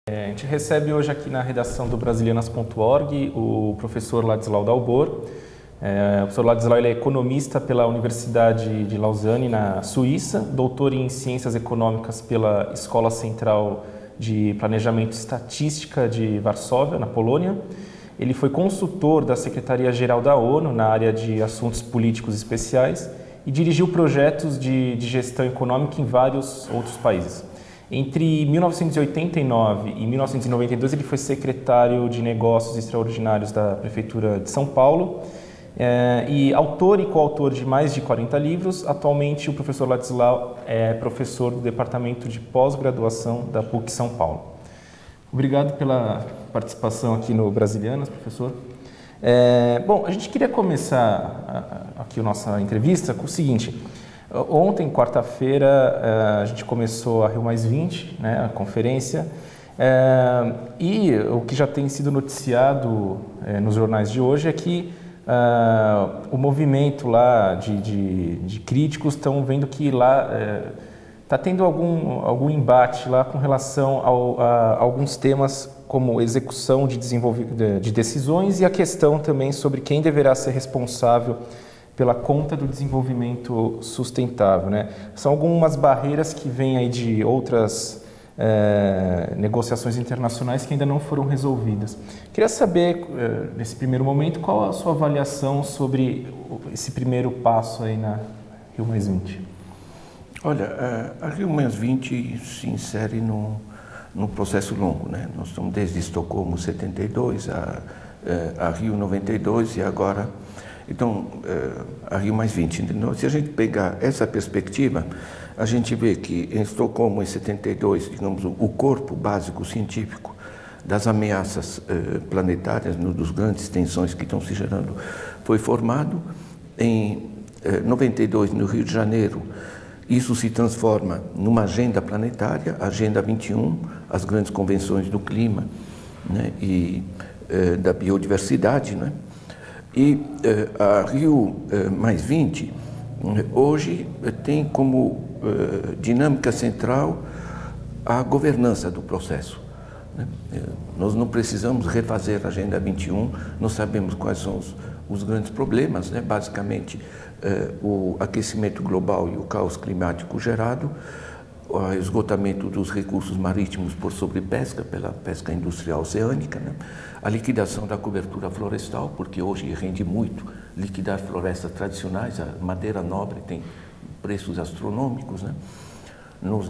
A gente recebe hoje aqui na redação do Brasilianas.org o professor Ladislau Dalbor. O professor Ladislau ele é economista pela Universidade de Lausanne, na Suíça, doutor em Ciências Econômicas pela Escola Central de Planejamento e Estatística de Varsóvia, na Polônia. Ele foi consultor da Secretaria-Geral da ONU na área de assuntos políticos especiais e dirigiu projetos de gestão econômica em vários outros países. Entre 1989 e 1992, ele foi secretário de Negócios Extraordinários da Prefeitura de São Paulo e autor e coautor de mais de 40 livros. Atualmente, o professor Ladislau é professor do Departamento de Pós-Graduação da PUC São Paulo. Obrigado pela participação aqui no Brasilianas, professor. Bom, a gente queria começar aqui a nossa entrevista com o seguinte. Ontem, quarta-feira, a gente começou a Rio+20, né, a conferência, e o que já tem sido noticiado nos jornais de hoje é que o movimento lá de críticos estão vendo que lá está tendo algum embate lá com relação a alguns temas como execução de decisões e a questão também sobre quem deverá ser responsável pela conta do desenvolvimento sustentável, né? São algumas barreiras que vêm aí de outras negociações internacionais que ainda não foram resolvidas. Queria saber, nesse primeiro momento, qual a sua avaliação sobre esse primeiro passo aí na Rio+20? Olha, a Rio+20 se insere num processo longo, né? Nós estamos desde Estocolmo 72, a Rio 92 e agora... Então, a Rio+20, se a gente pegar essa perspectiva, a gente vê que em Estocolmo, em 72, digamos, o corpo básico científico das ameaças planetárias, das grandes tensões que estão se gerando, foi formado. Em 92, no Rio de Janeiro, isso se transforma numa agenda planetária, a Agenda 21, as grandes convenções do clima, né, e da biodiversidade, né? E a Rio+20 hoje tem como dinâmica central a governança do processo, né? Nós não precisamos refazer a Agenda 21, nós sabemos quais são os grandes problemas, né? Basicamente, o aquecimento global e o caos climático gerado, o esgotamento dos recursos marítimos por sobrepesca, pela pesca industrial oceânica, né? A liquidação da cobertura florestal, porque hoje rende muito liquidar florestas tradicionais, a madeira nobre tem preços astronômicos, né?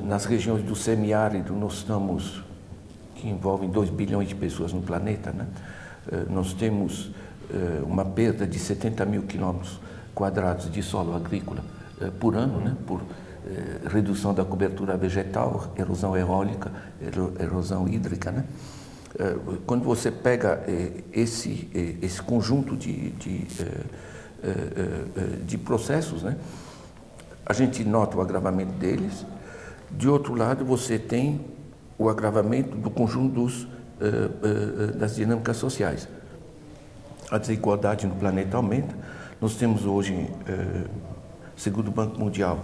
Nas regiões do semiárido, nós estamos, que envolvem 2 bilhões de pessoas no planeta, né? Nós temos uma perda de 70 mil quilômetros quadrados de solo agrícola por ano, né? Por redução da cobertura vegetal, erosão eólica, erosão hídrica, né? Quando você pega esse conjunto de processos, né, a gente nota o agravamento deles. De outro lado, você tem o agravamento do conjunto das dinâmicas sociais. A desigualdade no planeta aumenta. Nós temos hoje, segundo o Banco Mundial,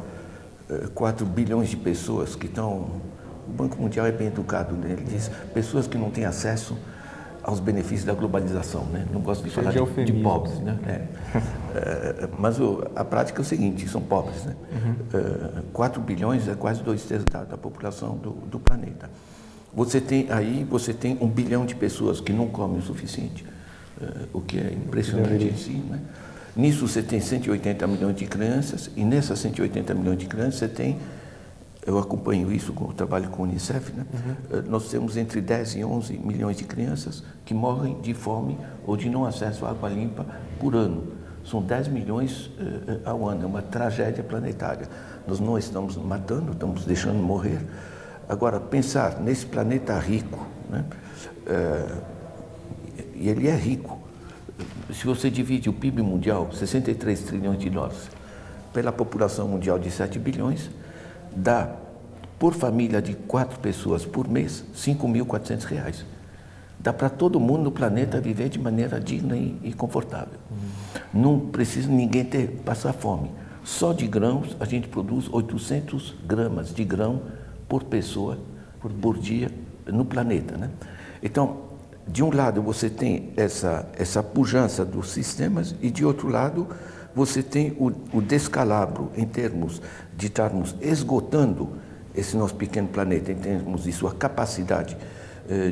4 bilhões de pessoas que estão... O Banco Mundial é bem educado, né? Ele diz pessoas que não têm acesso aos benefícios da globalização, né? Não gosto de falar de pobres, né? Mas a prática é o seguinte, são pobres, né? 4 bilhões é quase 2/3 da população do planeta. Você tem 1 bilhão de pessoas que não comem o suficiente, o que é impressionante em si, né? Nisso você tem 180 milhões de crianças, e nessas 180 milhões de crianças você tem, eu acompanho isso com o trabalho com o Unicef, né? Nós temos entre 10 e 11 milhões de crianças que morrem de fome ou de não acesso à água limpa por ano. São 10 milhões ao ano, é uma tragédia planetária. Nós não estamos matando, estamos deixando morrer. Agora, pensar nesse planeta rico, né? E ele é rico. Se você divide o PIB mundial, 63 trilhões de dólares, pela população mundial de 7 bilhões, dá, por família de 4 pessoas por mês, R$ 5.400. Dá para todo mundo no planeta viver de maneira digna e confortável. Não precisa ninguém passar fome. Só de grãos a gente produz 800 gramas de grão por pessoa, por dia, no planeta, né? Então, de um lado você tem essa pujança dos sistemas e de outro lado você tem o descalabro em termos de estarmos esgotando esse nosso pequeno planeta, em termos de sua capacidade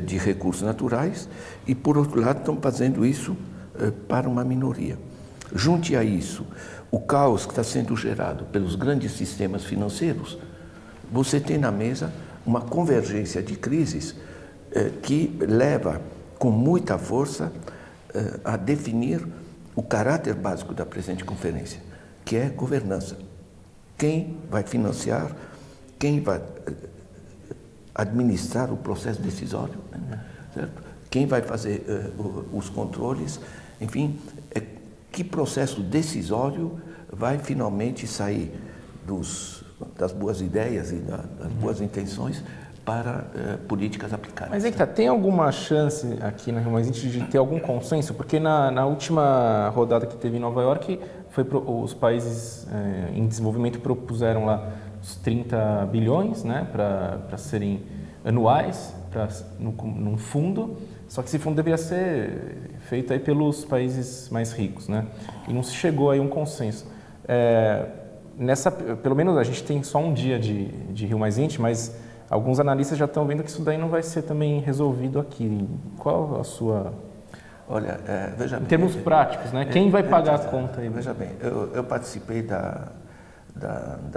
de recursos naturais, e por outro lado estamos fazendo isso para uma minoria. Junte a isso o caos que está sendo gerado pelos grandes sistemas financeiros, você tem na mesa uma convergência de crises que leva com muita força a definir o caráter básico da presente conferência, que é governança. Quem vai financiar, quem vai administrar o processo decisório, né? Certo? Quem vai fazer os controles, enfim, que processo decisório vai finalmente sair das boas ideias e das boas intenções para políticas aplicadas. Mas é que tá, tem alguma chance aqui na Rio+20 de ter algum consenso? Porque na última rodada que teve em Nova York, os países em desenvolvimento propuseram lá os 30 bilhões, né, para serem anuais, num fundo, só que esse fundo deveria ser feito aí pelos países mais ricos, né? E não se chegou aí a um consenso. Pelo menos a gente tem só um dia de Rio+20, mas alguns analistas já estão vendo que isso daí não vai ser também resolvido aqui. Qual a sua... Olha, veja bem... Em termos práticos, né? Quem vai pagar a conta aí? Veja bem, eu participei da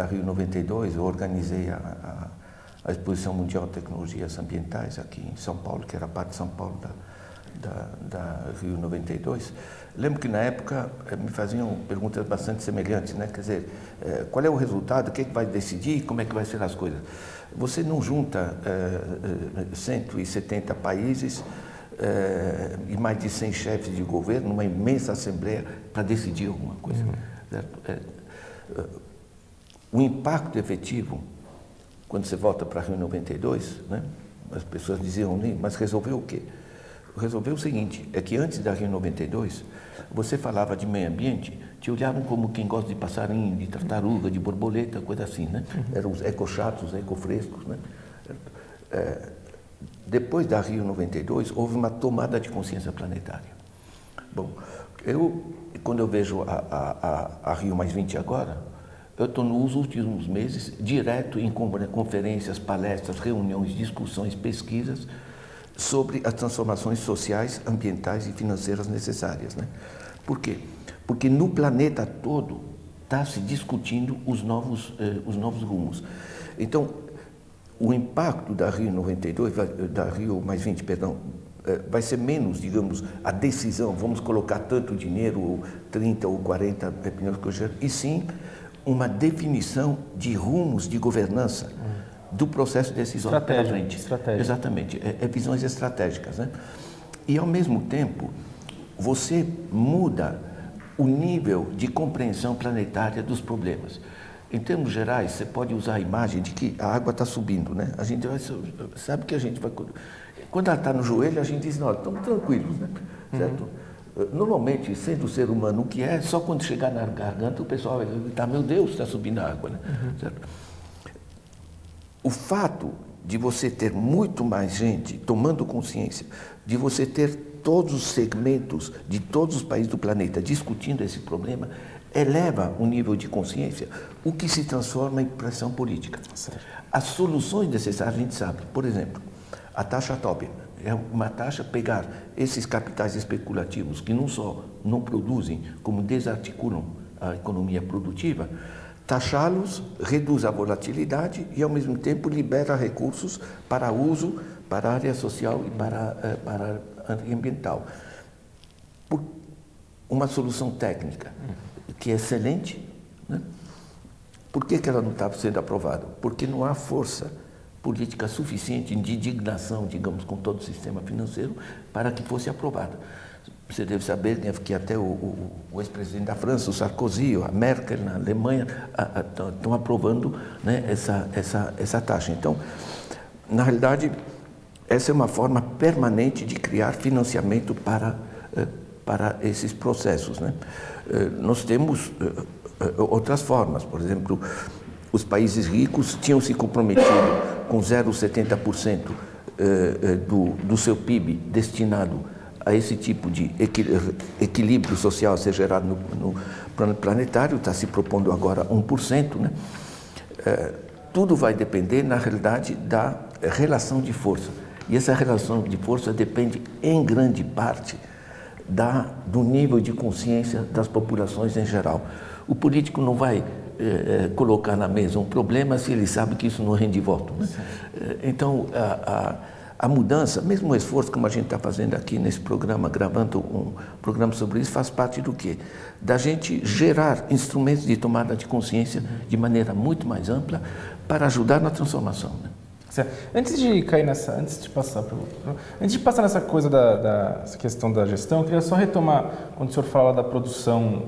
Rio 92, eu organizei a Exposição Mundial de Tecnologias Ambientais aqui em São Paulo, que era parte de São Paulo da Rio 92. Lembro que na época me faziam perguntas bastante semelhantes, né? Quer dizer, qual é o resultado, o que vai decidir, como é que vai ser as coisas. Você não junta 170 países e mais de 100 chefes de governo numa imensa assembleia para decidir alguma coisa. Certo? O impacto efetivo, quando você volta para a Rio 92, né, as pessoas diziam, mas resolveu o quê? Resolveu o seguinte, é que antes da Rio 92, você falava de meio ambiente, te olhavam como quem gosta de passarinho, de tartaruga, de borboleta, coisa assim, né? Eram os ecochatos, os ecofrescos, né? Depois da Rio 92, houve uma tomada de consciência planetária. Bom, quando eu vejo a Rio+20 agora, eu estou nos últimos meses direto em conferências, palestras, reuniões, discussões, pesquisas sobre as transformações sociais, ambientais e financeiras necessárias, né? Por quê? Porque no planeta todo está se discutindo os novos rumos. Então, o impacto da Rio 92, da Rio+20, perdão, vai ser menos, digamos, a decisão, vamos colocar tanto dinheiro, ou 30 ou 40, dependendo do que eu gero, e sim uma definição de rumos de governança do processo decisório pela frente. Estratégia. Exatamente, visões estratégicas, né? E, ao mesmo tempo, você muda o nível de compreensão planetária dos problemas. Em termos gerais, você pode usar a imagem de que a água está subindo, né? A gente sabe que a gente vai... Quando ela está no joelho, a gente diz, não, estamos tranquilos, né? Certo? Normalmente, sendo o ser humano o que é, só quando chegar na garganta o pessoal vai gritar, meu Deus, está subindo a água, né? Certo? O fato de você ter muito mais gente tomando consciência, de você ter todos os segmentos de todos os países do planeta discutindo esse problema, eleva o nível de consciência, o que se transforma em pressão política. As soluções necessárias a gente sabe. Por exemplo, a taxa Tobin é uma taxa pegar esses capitais especulativos que não só não produzem, como desarticulam a economia produtiva, taxá-los reduz a volatilidade e, ao mesmo tempo, libera recursos para uso, para a área social e para a área ambiental. Por uma solução técnica que é excelente, né? Por que ela não está sendo aprovada? Porque não há força política suficiente de indignação, digamos, com todo o sistema financeiro para que fosse aprovada. Você deve saber que até o ex-presidente da França, o Sarkozy, a Merkel, na Alemanha, estão aprovando, né, essa taxa. Então, na realidade, essa é uma forma permanente de criar financiamento para esses processos, né? Nós temos outras formas, por exemplo, os países ricos tinham se comprometido com 0,70% do seu PIB destinado a esse tipo de equilíbrio social a ser gerado no plano planetário, está se propondo agora 1%, né? Tudo vai depender, na realidade, da relação de força. E essa relação de força depende, em grande parte, do nível de consciência das populações em geral. O político não vai colocar na mesa um problema se ele sabe que isso não rende voto, né? Então, a mudança, mesmo o esforço como a gente está fazendo aqui nesse programa, gravando um programa sobre isso, faz parte do quê? Da gente gerar instrumentos de tomada de consciência de maneira muito mais ampla para ajudar na transformação, né? Certo. Antes de passar nessa coisa dessa questão da gestão, eu queria só retomar, quando o senhor fala da produção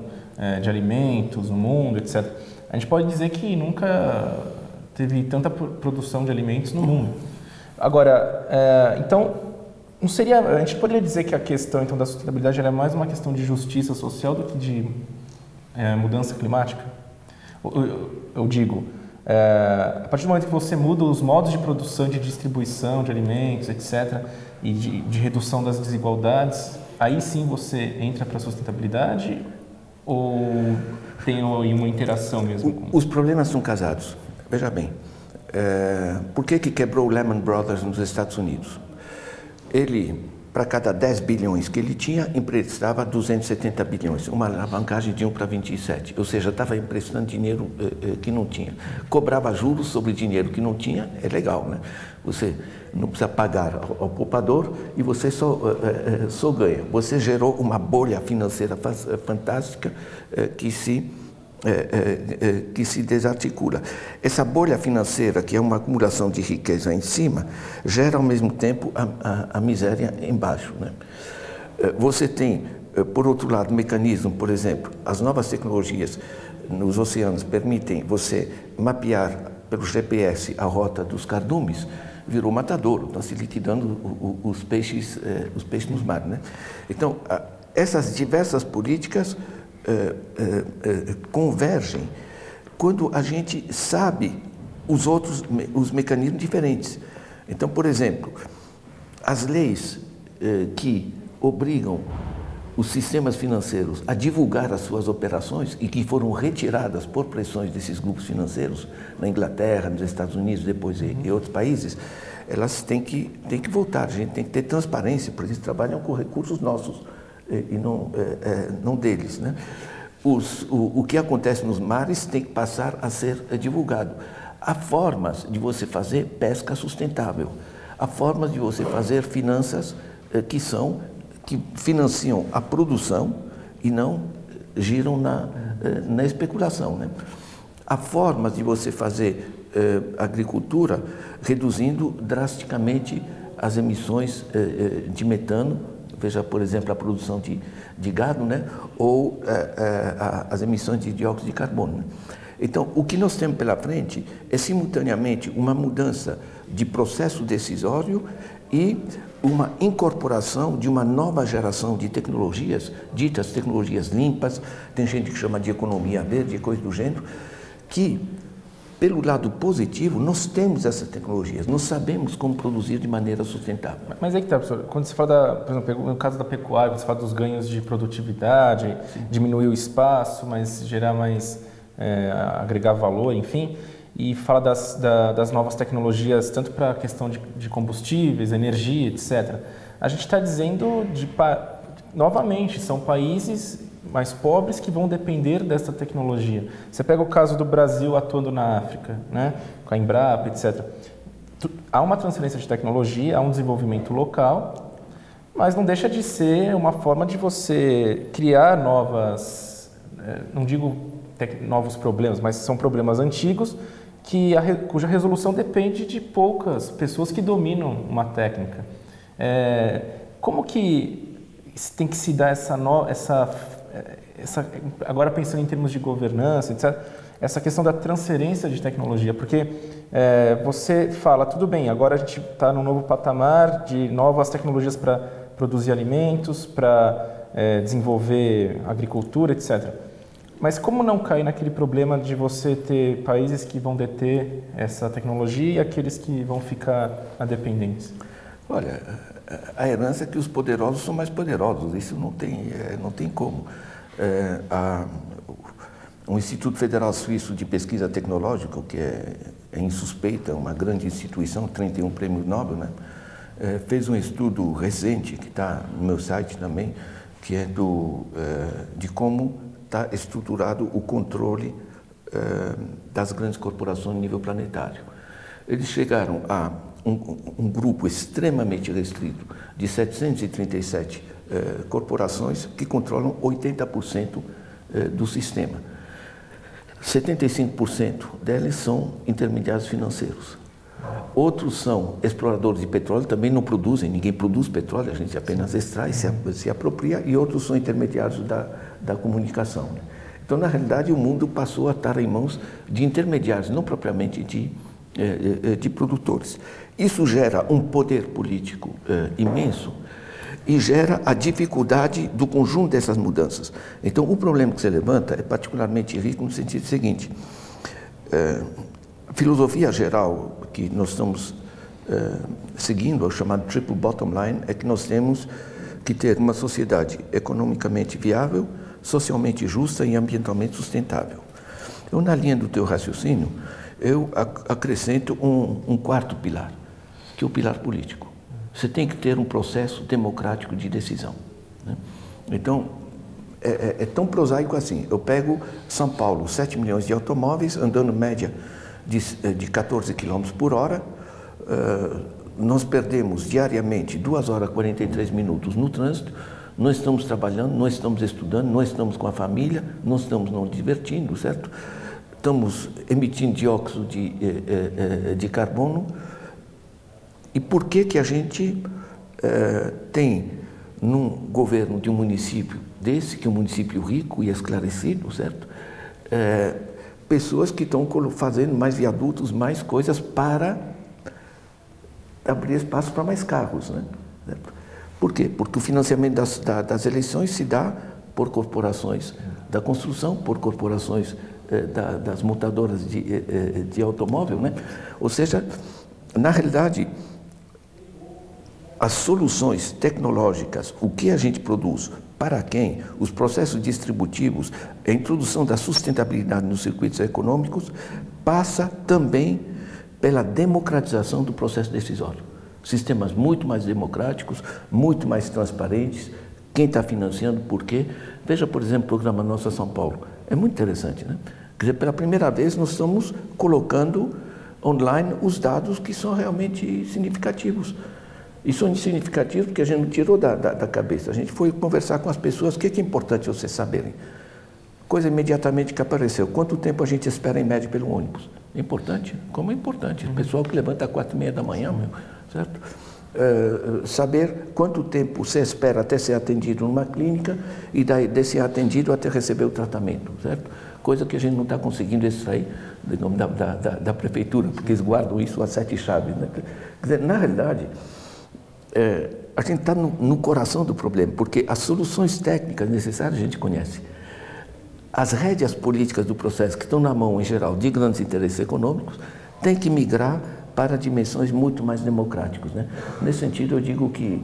de alimentos no mundo, etc. A gente pode dizer que nunca teve tanta produção de alimentos no mundo. Agora, então, não seria, a gente poderia dizer que a questão então, da sustentabilidade é mais uma questão de justiça social do que de mudança climática? Eu digo, a partir do momento que você muda os modos de produção e de distribuição de alimentos, etc., e de redução das desigualdades, aí sim você entra para a sustentabilidade ou tem uma interação mesmo? Os problemas são casados. Veja bem, por que quebrou o Lehman Brothers nos Estados Unidos? Ele, para cada 10 bilhões que ele tinha, emprestava 270 bilhões, uma alavancagem de 1 para 27, ou seja, estava emprestando dinheiro que não tinha. Cobrava juros sobre dinheiro que não tinha, é legal, né? Você não precisa pagar ao poupador e você só ganha. Você gerou uma bolha financeira fantástica que se desarticula. Essa bolha financeira, que é uma acumulação de riqueza em cima, gera ao mesmo tempo a miséria embaixo, né? Você tem, por outro lado, mecanismo, por exemplo, as novas tecnologias nos oceanos permitem você mapear pelo GPS a rota dos cardumes, virou matadouro, está se liquidando os peixes nos mares, né? Então, essas diversas políticas convergem quando a gente sabe os mecanismos diferentes. Então, por exemplo, as leis que obrigam os sistemas financeiros a divulgar as suas operações e que foram retiradas por pressões desses grupos financeiros, na Inglaterra, nos Estados Unidos, depois em outros países, elas têm que voltar. A gente tem que ter transparência, porque eles trabalham com recursos nossos e não deles, né? O que acontece nos mares tem que passar a ser divulgado. Há formas de você fazer pesca sustentável, há formas de você fazer finanças que financiam a produção e não giram na especulação, né? Há formas de você fazer agricultura reduzindo drasticamente as emissões de metano, veja, por exemplo, a produção de gado, né? Ou as emissões de dióxido de carbono, né? Então, o que nós temos pela frente é simultaneamente uma mudança de processo decisório e uma incorporação de uma nova geração de tecnologias, ditas tecnologias limpas, tem gente que chama de economia verde, coisa do gênero, que, pelo lado positivo, nós temos essas tecnologias, nós sabemos como produzir de maneira sustentável. Mas aí que está, professor, quando você fala, por exemplo, no caso da pecuária, você fala dos ganhos de produtividade, diminuir o espaço, mas gerar mais, agregar valor, enfim, e fala das novas tecnologias, tanto para a questão de combustíveis, energia, etc. A gente está dizendo, novamente, são países mais pobres que vão depender dessa tecnologia. Você pega o caso do Brasil atuando na África, né, com a Embrapa, etc. Há uma transferência de tecnologia, há um desenvolvimento local, mas não deixa de ser uma forma de você criar novas, não digo novos problemas, mas são problemas antigos cuja resolução depende de poucas pessoas que dominam uma técnica. Como que tem que se dar agora pensando em termos de governança, etc., essa questão da transferência de tecnologia? Porque você fala, tudo bem, agora a gente está num novo patamar de novas tecnologias para produzir alimentos, para desenvolver agricultura, etc., mas como não cair naquele problema de você ter países que vão deter essa tecnologia e aqueles que vão ficar na dependência? Olha, a herança é que os poderosos são mais poderosos, isso não tem como. O Instituto Federal Suíço de Pesquisa Tecnológica, que é insuspeita, uma grande instituição, 31 prêmios Nobel, né? Fez um estudo recente, que está no meu site também, que é de como está estruturado o controle das grandes corporações a nível planetário. Eles chegaram a um grupo extremamente restrito de 737 corporações que controlam 80% do sistema. 75% delas são intermediários financeiros. Outros são exploradores de petróleo, também não produzem, ninguém produz petróleo, a gente apenas extrai, se apropria, e outros são intermediários da comunicação. Então, na realidade, o mundo passou a estar em mãos de intermediários, não propriamente de produtores. Isso gera um poder político imenso e gera a dificuldade do conjunto dessas mudanças. Então, o problema que você levanta é particularmente rico no sentido seguinte. A filosofia geral que nós estamos seguindo, o chamado triple bottom line, é que nós temos que ter uma sociedade economicamente viável, socialmente justa e ambientalmente sustentável. Então, na linha do teu raciocínio, eu acrescento um quarto pilar, que é o pilar político. Você tem que ter um processo democrático de decisão, né? Então, é tão prosaico assim. Eu pego São Paulo, 7 milhões de automóveis, andando média de 14 km por hora. Nós perdemos diariamente 2 horas e 43 minutos no trânsito. Não estamos trabalhando, não estamos estudando, não estamos com a família, não estamos nos divertindo, certo? Estamos emitindo dióxido de carbono. E por que a gente tem, num governo de um município desse, que é um município rico e esclarecido, certo? Pessoas que estão fazendo mais viadutos, mais coisas para abrir espaço para mais carros, né? Certo? Por quê? Porque o financiamento das eleições se dá por corporações da construção, por corporações das montadoras de automóvel, né? Ou seja, na realidade, as soluções tecnológicas, o que a gente produz, para quem, os processos distributivos, a introdução da sustentabilidade nos circuitos econômicos, passa também pela democratização do processo decisório. Sistemas muito mais democráticos, muito mais transparentes, quem está financiando, por quê. Veja, por exemplo, o programa Nossa São Paulo. É muito interessante, né? Quer dizer, pela primeira vez nós estamos colocando online os dados que são realmente significativos. E são significativos porque a gente não tirou da cabeça. A gente foi conversar com as pessoas, o que é importante vocês saberem? Coisa imediatamente que apareceu. Quanto tempo a gente espera em média pelo ônibus? É importante. Como é importante? O pessoal que levanta às 4h30 da manhã, certo? Saber quanto tempo você espera até ser atendido numa clínica e de ser atendido até receber o tratamento, certo? Coisa que a gente não está conseguindo extrair, digamos, da prefeitura, porque eles guardam isso a 7 chaves, né? Quer dizer, na realidade, a gente está no coração do problema, porque as soluções técnicas necessárias a gente conhece. As rédeas políticas do processo, que estão na mão, em geral, de grandes interesses econômicos, têm que migrar para dimensões muito mais democráticas, né? Nesse sentido, eu digo que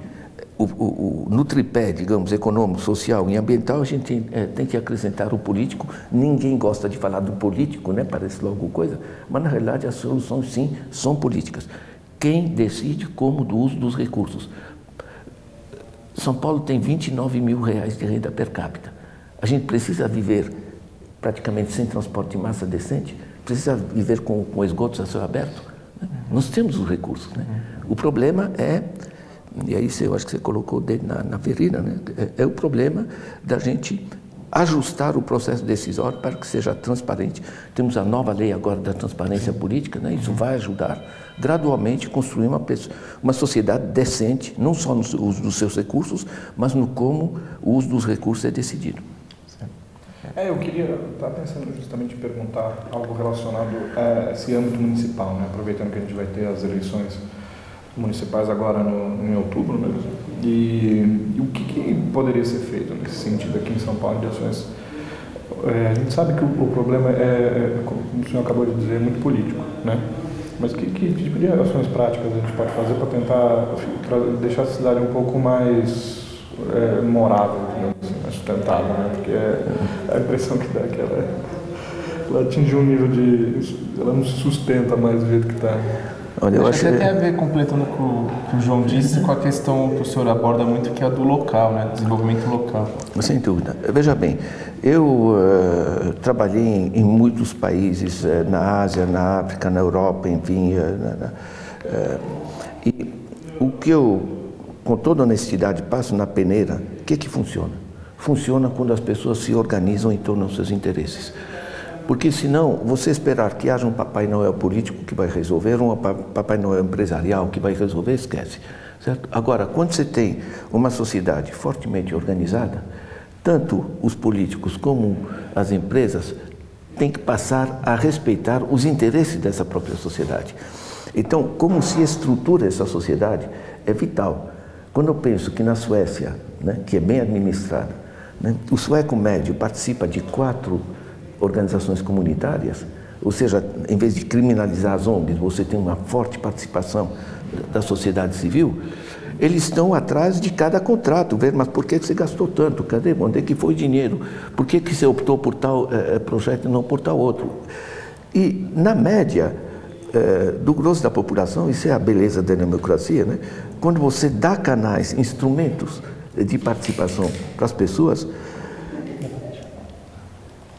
no tripé, digamos, econômico, social e ambiental, a gente tem que acrescentar o político. Ninguém gosta de falar do político, né? Parece logo coisa, mas na realidade as soluções, sim, são políticas. Quem decide como do uso dos recursos? São Paulo tem 29 mil reais de renda per capita. A gente precisa viver praticamente sem transporte de massa decente? Precisa viver com esgotos a céu aberto? Nós temos os recursos, né? O problema é, e aí eu acho que você colocou o dedo na ferida, né? É o problema da gente ajustar o processo decisório para que seja transparente. Temos a nova lei agora da transparência política, né? Isso vai ajudar gradualmente a construir uma sociedade decente, não só no uso dos seus recursos, mas no como o uso dos recursos é decidido. Eu estava pensando justamente em perguntar algo relacionado a esse âmbito municipal, né? Aproveitando que a gente vai ter as eleições municipais agora em outubro, né? E o que poderia ser feito nesse sentido aqui em São Paulo de ações? A gente sabe que o problema como o senhor acabou de dizer, é muito político, né? Mas que tipo de ações práticas a gente pode fazer para tentar deixar a cidade um pouco mais morável, assim, mais sustentável, né? Porque a impressão que dá é que ela atingiu um nível ela não se sustenta mais do jeito que está. Olha, eu acho que tem a ver, completando o que o João disse, com a questão que o senhor aborda muito, que é a do local, né? Desenvolvimento local. Sem dúvida. Veja bem, eu trabalhei em muitos países, na Ásia, na África, na Europa, enfim. E o que eu, com toda honestidade, passo na peneira, o que funciona? Funciona quando as pessoas se organizam em torno dos seus interesses. Porque senão, você esperar que haja um Papai Noel político que vai resolver, um Papai Noel empresarial que vai resolver, esquece. Certo? Agora, quando você tem uma sociedade fortemente organizada, tanto os políticos como as empresas têm que passar a respeitar os interesses dessa própria sociedade. Então, como se estrutura essa sociedade é vital. Quando eu penso que na Suécia, né, que é bem administrada, né, o sueco médio participa de 4 organizações comunitárias, ou seja, em vez de criminalizar as ONGs, você tem uma forte participação da sociedade civil, eles estão atrás de cada contrato, ver, mas por que você gastou tanto? Cadê? Onde é que foi o dinheiro? Por que você optou por tal projeto e não por tal outro? E, na média do grosso da população, isso é a beleza da democracia, né? Quando você dá canais, instrumentos de participação para as pessoas,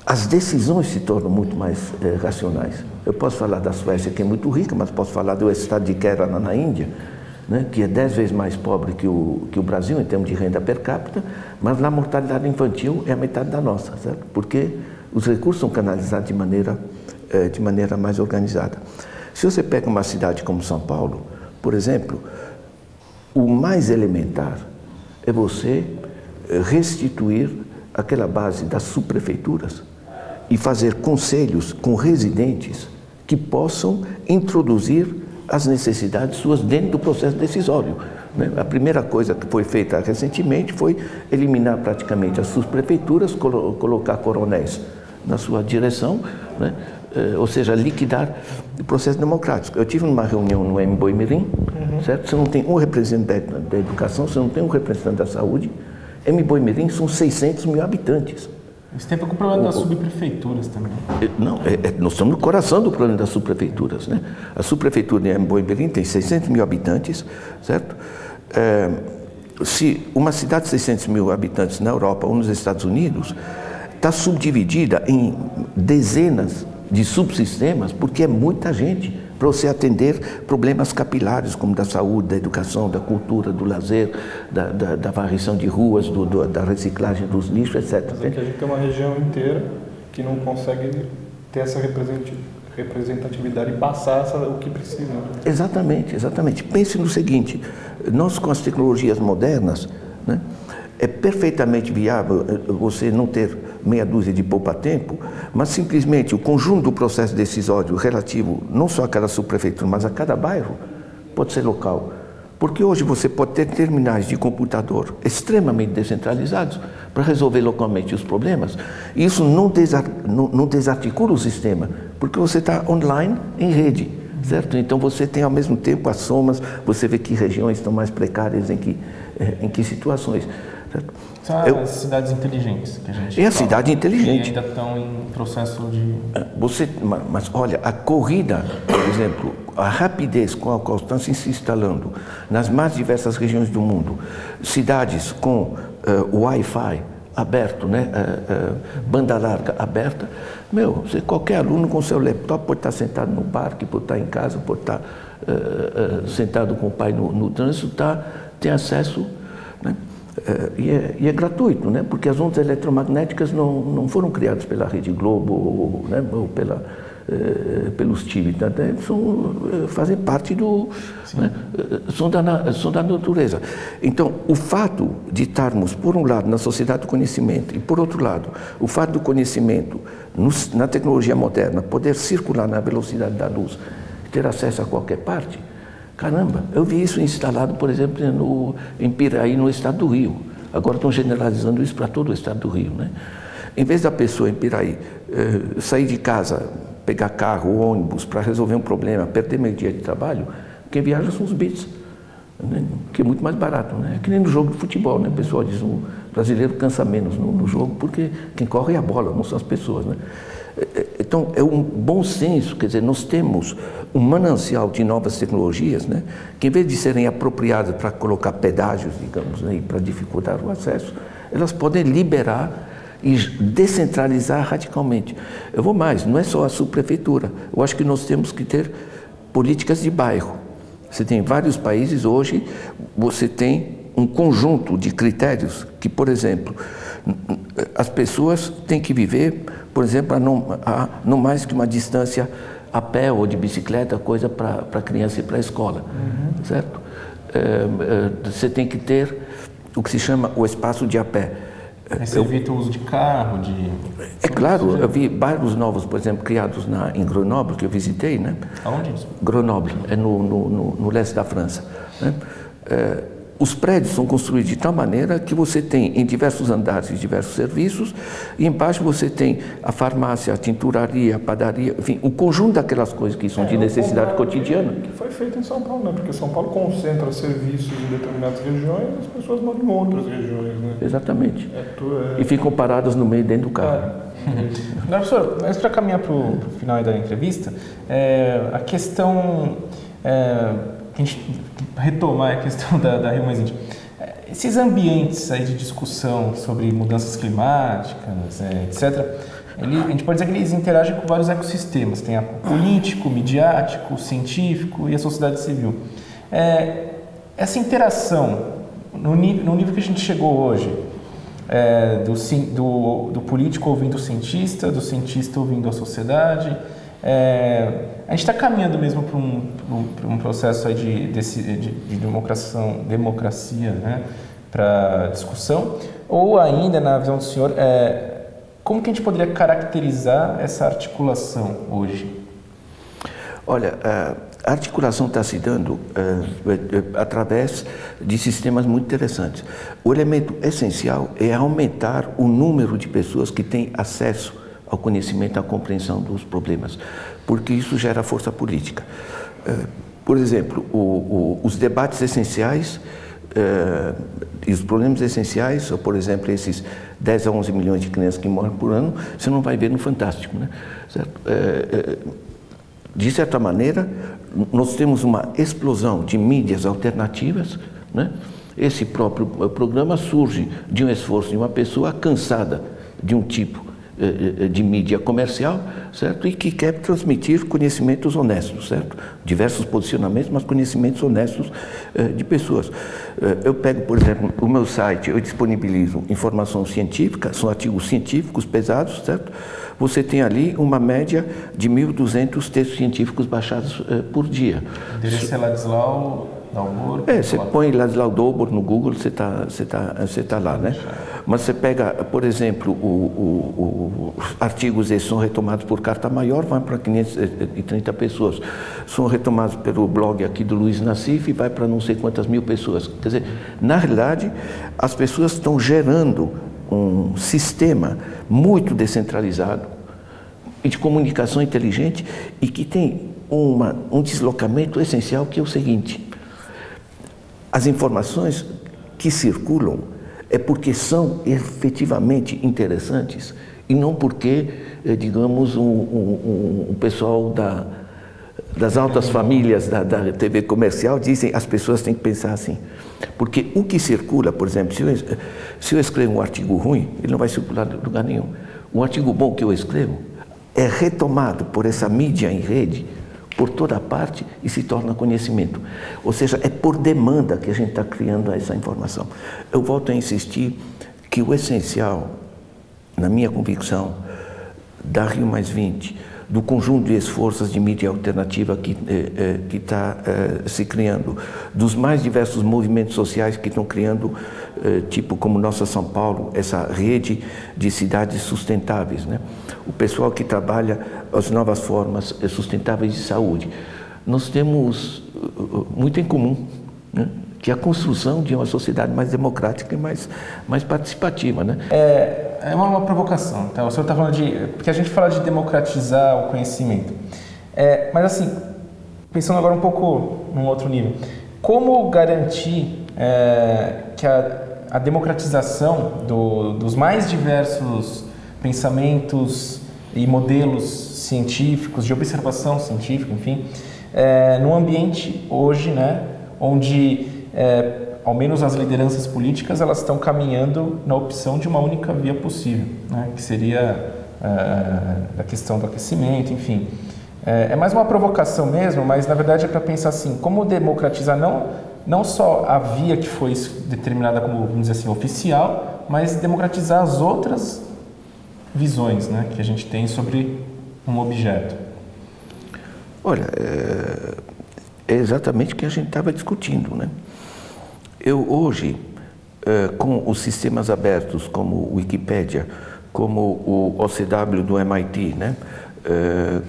as decisões se tornam muito mais racionais. Eu posso falar da Suécia, que é muito rica, mas posso falar do estado de Kerala, na Índia, né, que é 10 vezes mais pobre que o Brasil, em termos de renda per capita, mas lá a mortalidade infantil é a metade da nossa, certo? Porque os recursos são canalizados de maneira mais organizada. Se você pega uma cidade como São Paulo, por exemplo, o mais elementar é você restituir aquela base das subprefeituras e fazer conselhos com residentes que possam introduzir as necessidades suas dentro do processo decisório. Né? A primeira coisa que foi feita recentemente foi eliminar praticamente as subprefeituras, colocar coronéis na sua direção, né? Ou seja, liquidar o processo democrático. Eu tive uma reunião no Mboimirim, certo? Você não tem um representante da educação, você não tem um representante da saúde. Mboimirim são 600 mil habitantes. Isso tem a ver com o problema das subprefeituras também. Não, nós estamos no coração do problema das subprefeituras, né? A subprefeitura de Mboimirim tem 600 mil habitantes, certo? Se uma cidade de 600 mil habitantes na Europa ou nos Estados Unidos está subdividida em dezenas de subsistemas, porque é muita gente para você atender problemas capilares, como da saúde, da educação, da cultura, do lazer, da varrição de ruas, da reciclagem dos lixos, etc. Mas é que a gente tem uma região inteira que não consegue ter essa representatividade e passar o que precisa. Né? Exatamente, exatamente. Pense no seguinte, nós com as tecnologias modernas, né, é perfeitamente viável você não ter meia dúzia de poupa-tempo, mas simplesmente o conjunto do processo decisório relativo não só a cada subprefeitura, mas a cada bairro, pode ser local. Porque hoje você pode ter terminais de computador extremamente descentralizados para resolver localmente os problemas. E isso não desarticula o sistema, porque você está online em rede, certo? Então você tem ao mesmo tempo as somas, você vê que regiões estão mais precárias em que situações. Certo? São as cidades inteligentes que a gente fala. É a cidade inteligente. E ainda estão em processo de... Mas olha, a corrida, por exemplo, a rapidez com a qual estão se instalando nas mais diversas regiões do mundo, cidades com Wi-Fi aberto, né? Banda larga aberta, qualquer aluno com seu laptop pode estar sentado no parque, pode estar em casa, pode estar sentado com o pai no trânsito, tem acesso, né? E é gratuito, né? Porque as ondas eletromagnéticas não foram criadas pela Rede Globo, né? Ou pelos TIV, né? Fazem parte né? são da natureza. Então, o fato de estarmos, por um lado, na sociedade do conhecimento e, por outro lado, o fato do conhecimento na tecnologia moderna poder circular na velocidade da luz, ter acesso a qualquer parte, caramba, eu vi isso instalado, por exemplo, em Piraí, no estado do Rio. Agora estão generalizando isso para todo o estado do Rio, né? Em vez da pessoa em Piraí sair de casa pegar carro, ônibus, para resolver um problema, perder meio dia de trabalho, quem viaja são os bits, né? Que é muito mais barato, né? É que nem no jogo de futebol, né? O pessoal diz, o brasileiro cansa menos no jogo porque quem corre é a bola, não são as pessoas, né? Então, é um bom senso, quer dizer, nós temos um manancial de novas tecnologias, né, que em vez de serem apropriadas para colocar pedágios, digamos, né, para dificultar o acesso, elas podem liberar e descentralizar radicalmente. Eu vou mais, não é só a subprefeitura, eu acho que nós temos que ter políticas de bairro. Você tem vários países hoje, você tem um conjunto de critérios que, por exemplo, as pessoas têm que viver, por exemplo, a não mais que uma distância a pé ou de bicicleta, coisa para a criança ir para a escola, certo? Você tem que ter o que se chama o espaço de a pé. Aí você evita o uso de carro, É claro, eu vi bairros novos, por exemplo, criados em Grenoble, que eu visitei, né? Aonde? Grenoble, é no leste da França, né? Os prédios são construídos de tal maneira que você tem em diversos andares diversos serviços e embaixo você tem a farmácia, a tinturaria, a padaria, enfim, o conjunto daquelas coisas que são de necessidade cotidiana. Que foi feito em São Paulo, né? Porque São Paulo concentra serviços em determinadas regiões e as pessoas moram em outras regiões, né? Exatamente. E ficam paradas no meio dentro do carro. Agora, professor, antes para caminhar para o final aí da entrevista, a questão... a gente retomar a questão da Rio+20. Esses ambientes aí de discussão sobre mudanças climáticas, etc., a gente pode dizer que eles interagem com vários ecossistemas. Tem o político, o midiático, o científico e a sociedade civil. Essa interação, no nível que a gente chegou hoje, do político ouvindo o cientista, do cientista ouvindo a sociedade, a gente está caminhando mesmo para um processo aí de democracia, né, para discussão, ou ainda, na visão do senhor, como que a gente poderia caracterizar essa articulação hoje? Olha, a articulação está se dando através de sistemas muito interessantes. O elemento essencial é aumentar o número de pessoas que têm acesso ao conhecimento, à compreensão dos problemas, porque isso gera força política. Por exemplo, os debates essenciais e os problemas essenciais, ou, por exemplo, esses 10 a 11 milhões de crianças que morrem por ano, você não vai ver no Fantástico, né? Certo? De certa maneira, nós temos uma explosão de mídias alternativas, né? Esse próprio programa surge de um esforço de uma pessoa cansada de um tipo de mídia comercial, certo? E que quer transmitir conhecimentos honestos, certo? Diversos posicionamentos, mas conhecimentos honestos de pessoas. Eu pego, por exemplo, o meu site, eu disponibilizo informação científica, são artigos científicos pesados, certo? Você tem ali uma média de 1.200 textos científicos baixados por dia. O endereço é Ladislau Dalbor? Você põe Ladislau Dalbor no Google, você tá lá, né? Mas você pega, por exemplo, os artigos esses são retomados por carta maior, vão para 530 pessoas. São retomados pelo blog aqui do Luiz Nassif e vai para não sei quantas mil pessoas. Quer dizer, na realidade, as pessoas estão gerando um sistema muito descentralizado e de comunicação inteligente e que tem um deslocamento essencial, que é o seguinte: as informações que circulam é porque são efetivamente interessantes e não porque, digamos, o pessoal das altas famílias da TV comercial dizem as pessoas têm que pensar assim. Porque o que circula, por exemplo, se eu escrevo um artigo ruim, ele não vai circular em lugar nenhum. Um artigo bom que eu escrevo é retomado por essa mídia em rede, por toda parte, e se torna conhecimento. Ou seja, é por demanda que a gente está criando essa informação. Eu volto a insistir que o essencial, na minha convicção, da Rio+20, do conjunto de esforços de mídia alternativa que está se criando, dos mais diversos movimentos sociais que estão criando, tipo como Nossa São Paulo, essa rede de cidades sustentáveis, né? O pessoal que trabalha as novas formas sustentáveis de saúde. Nós temos muito em comum, né? Que é a construção de uma sociedade mais democrática e mais participativa, né? é uma provocação. Tá? O senhor está falando de... Porque a gente fala de democratizar o conhecimento. Mas assim, pensando agora um pouco num outro nível, como garantir que a democratização dos mais diversos pensamentos e modelos científicos, de observação científica, enfim, num ambiente hoje, né, onde ao menos as lideranças políticas elas estão caminhando na opção de uma única via possível, né, que seria a questão do aquecimento, enfim. É mais uma provocação mesmo, mas na verdade é para pensar assim, como democratizar não só a via que foi determinada como, vamos dizer assim, oficial, mas democratizar as outras visões, né, que a gente tem sobre um objeto. Olha, é exatamente o que a gente estava discutindo, né? Eu hoje, com os sistemas abertos como o Wikipedia, como o OCW do MIT, né?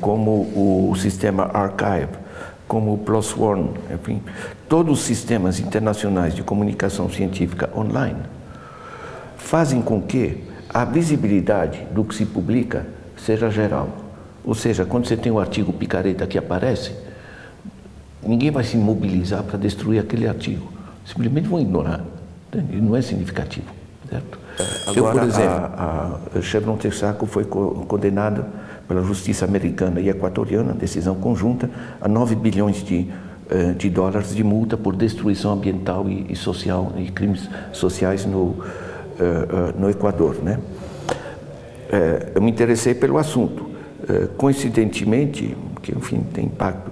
Como o sistema Archive, como o PLOS ONE, enfim, todos os sistemas internacionais de comunicação científica online fazem com que a visibilidade do que se publica seja geral. Ou seja, quando você tem um artigo picareta que aparece, ninguém vai se mobilizar para destruir aquele artigo. Simplesmente vão ignorar. Ele não é significativo, certo? Agora, por exemplo, a Chevron Texaco foi condenada pela justiça americana e equatoriana, decisão conjunta, a 9 bilhões de dólares de multa por destruição ambiental e social e crimes sociais no Equador, né? Eu me interessei pelo assunto. Coincidentemente, que enfim tem impacto,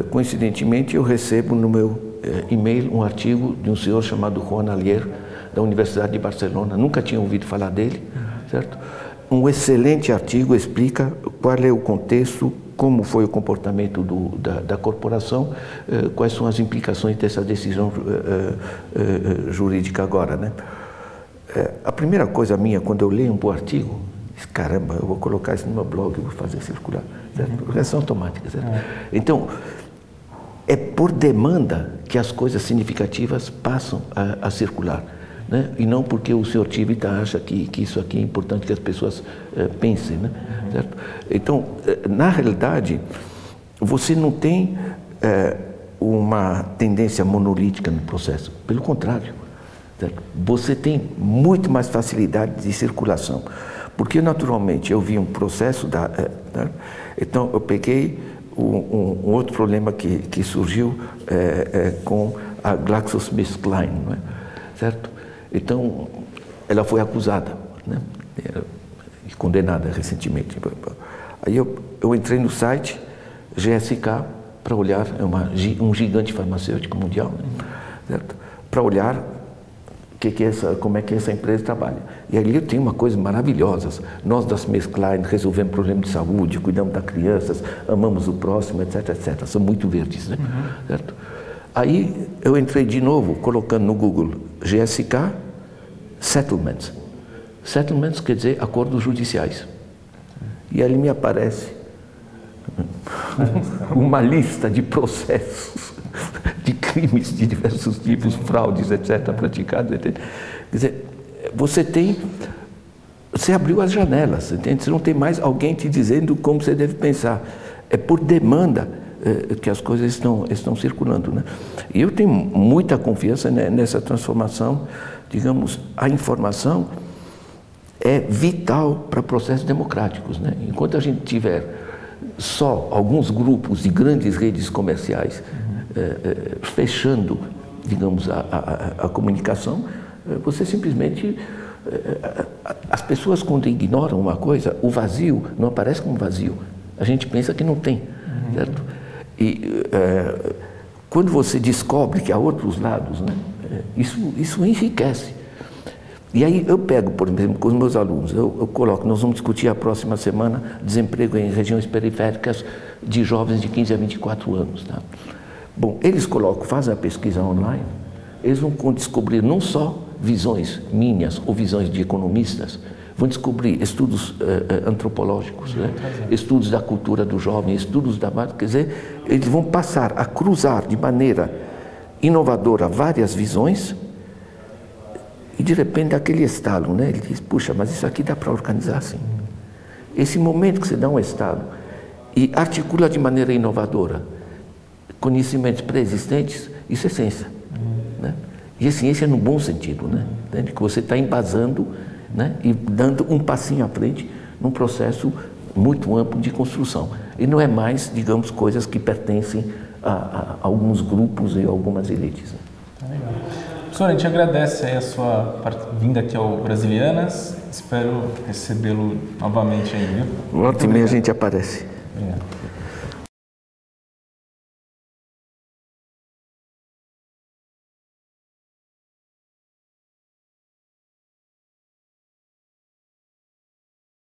coincidentemente eu recebo no meu e-mail um artigo de um senhor chamado Juan Alier, da Universidade de Barcelona. Nunca tinha ouvido falar dele, certo? Um excelente artigo, explica qual é o contexto, como foi o comportamento da corporação, quais são as implicações dessa decisão jurídica agora, né? A primeira coisa minha, quando eu leio um bom artigo, caramba, eu vou colocar isso no meu blog, eu vou fazer circular, certo? Reação automática, certo? Então, é por demanda que as coisas significativas passam a circular, né? E não porque o senhor Tivita acha que isso aqui é importante que as pessoas pensem, né? Certo? Então, na realidade, você não tem uma tendência monolítica no processo, pelo contrário, certo? Você tem muito mais facilidade de circulação, porque naturalmente eu vi um processo então eu peguei um outro problema que surgiu com a GlaxoSmithKline, não é? Certo? Então, ela foi acusada, né? E condenada recentemente. Aí eu entrei no site GSK para olhar, um gigante farmacêutico mundial, né? Certo? Para olhar como é que essa empresa trabalha. E ali eu tenho uma coisa maravilhosa. Nós da SmithKline resolvemos problemas de saúde, cuidamos das crianças, amamos o próximo, etc, etc. São muito verdes, né? Certo? Aí eu entrei de novo, colocando no Google GSK Settlements. Settlements quer dizer acordos judiciais. E ali me aparece uma lista de processos de crimes de diversos tipos, fraudes, etc, praticados, etc. Quer dizer, você abriu as janelas, entende? Você não tem mais alguém te dizendo como você deve pensar. É por demanda que as coisas estão circulando, né? E eu tenho muita confiança nessa transformação. Digamos, a informação é vital para processos democráticos, né? Enquanto a gente tiver só alguns grupos de grandes redes comerciais fechando, digamos, a comunicação, você simplesmente... As pessoas, quando ignoram uma coisa, o vazio não aparece como vazio. A gente pensa que não tem, certo? E quando você descobre que há outros lados, né, isso enriquece. E aí eu pego, por exemplo, com os meus alunos, eu coloco, nós vamos discutir a próxima semana desemprego em regiões periféricas de jovens de 15 a 24 anos. Tá? Bom, eles fazem a pesquisa online, eles vão descobrir não só visões minhas ou visões de economistas, vão descobrir estudos antropológicos, né? Estudos da cultura do jovem, estudos da base, quer dizer, eles vão passar a cruzar de maneira inovadora várias visões E de repente aquele estalo, né? Ele diz, puxa, mas isso aqui dá para organizar assim. Esse momento que você dá um estalo e articula de maneira inovadora conhecimentos pré-existentes, isso é ciência. Né? E a ciência no bom sentido, né? Entende? Que você está embasando, né? E dando um passinho à frente num processo muito amplo de construção. E não é mais, digamos, coisas que pertencem a alguns grupos e algumas elites. Né? Legal. Professor, a gente agradece aí a sua vinda aqui ao Brasilianas. Espero recebê-lo novamente aí, viu? Volta e meia a gente aparece.